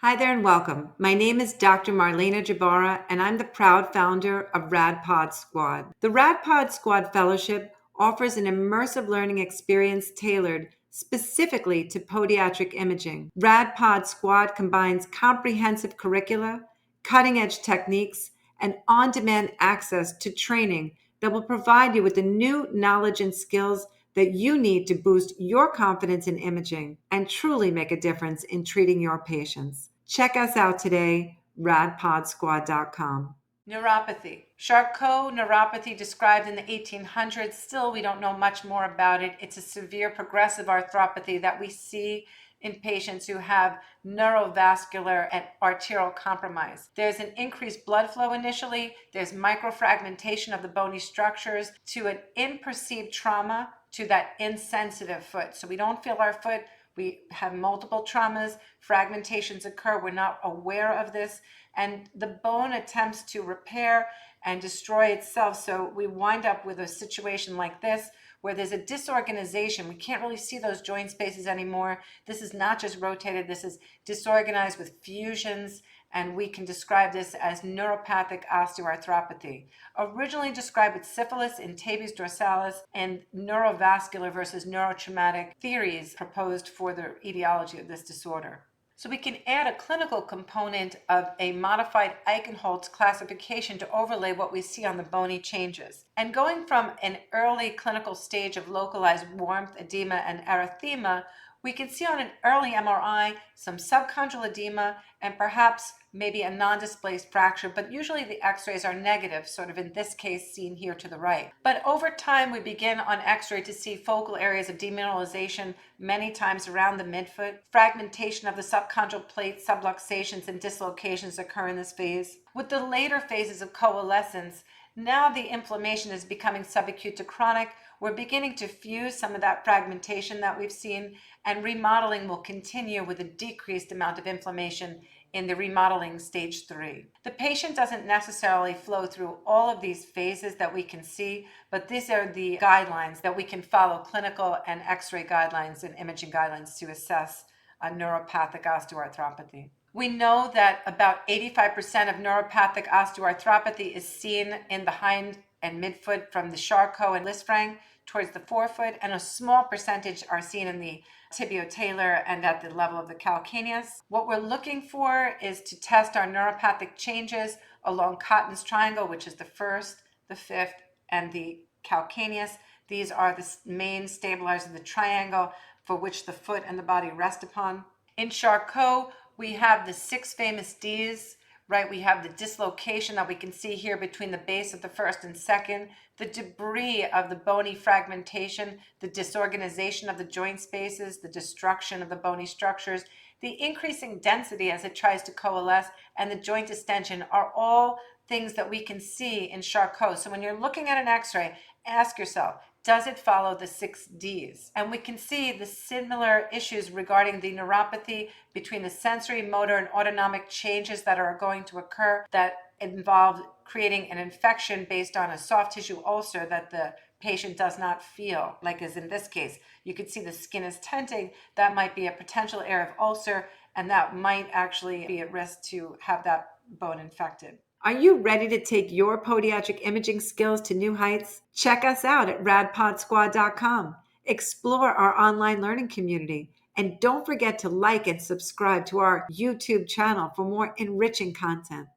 Hi there and welcome. My name is Dr. Marlena Jabara, and I'm the proud founder of RadPodSquad. The RadPodSquad Fellowship offers an immersive learning experience tailored specifically to podiatric imaging. RadPodSquad combines comprehensive curricula, cutting-edge techniques, and on-demand access to training that will provide you with the new knowledge and skills that you need to boost your confidence in imaging and truly make a difference in treating your patients. Check us out today, radpodsquad.com. Neuropathy. Charcot neuropathy described in the 1800s. Still, we don't know much more about it. It's a severe progressive arthropathy that we see in patients who have neurovascular and arterial compromise. There's an increased blood flow initially. There's microfragmentation of the bony structures to an imperceived trauma to that insensitive foot. So we don't feel our foot. We have multiple traumas, fragmentations occur, we're not aware of this, and the bone attempts to repair and destroy itself. So we wind up with a situation like this where there's a disorganization. We can't really see those joint spaces anymore. This is not just rotated, this is disorganized with fusions, and we can describe this as neuropathic osteoarthropathy. Originally described with syphilis in tabes dorsalis and neurovascular versus neurotraumatic theories proposed for the etiology of this disorder. So we can add a clinical component of a modified Eichenholz classification to overlay what we see on the bony changes. And going from an early clinical stage of localized warmth, edema, and erythema, we can see on an early MRI some subchondral edema and perhaps maybe a non-displaced fracture, but usually the x-rays are negative, sort of in this case seen here to the right. But over time, we begin on x-ray to see focal areas of demineralization many times around the midfoot. Fragmentation of the subchondral plate, subluxations, and dislocations occur in this phase. With the later phases of coalescence, now the inflammation is becoming subacute to chronic. We're beginning to fuse some of that fragmentation that we've seen, and remodeling will continue with a decreased amount of inflammation in the remodeling stage 3. The patient doesn't necessarily flow through all of these phases that we can see, but these are the guidelines that we can follow, clinical and x-ray guidelines and imaging guidelines to assess a neuropathic osteoarthropathy. We know that about 85% of neuropathic osteoarthropathy is seen in the hind and midfoot from the Charcot and Lisfranc towards the forefoot, and a small percentage are seen in the tibiotalar and at the level of the calcaneus. What we're looking for is to test our neuropathic changes along Cotton's triangle, which is the first, the fifth, and the calcaneus. These are the main stabilizers of the triangle for which the foot and the body rest upon. In Charcot, we have the 6 famous Ds, right? We have the dislocation that we can see here between the base of the first and second, the debris of the bony fragmentation, the disorganization of the joint spaces, the destruction of the bony structures, the increasing density as it tries to coalesce, and the joint distension are all things that we can see in Charcot. So when you're looking at an x-ray, ask yourself, does it follow the 6 Ds? And we can see the similar issues regarding the neuropathy between the sensory, motor, and autonomic changes that are going to occur that involve creating an infection based on a soft tissue ulcer that the patient does not feel, like as in this case. You could see the skin is tenting. That might be a potential area of ulcer, and that might actually be at risk to have that bone infected. Are you ready to take your podiatric imaging skills to new heights? Check us out at radpodsquad.com. Explore our online learning community. And don't forget to like and subscribe to our YouTube channel for more enriching content.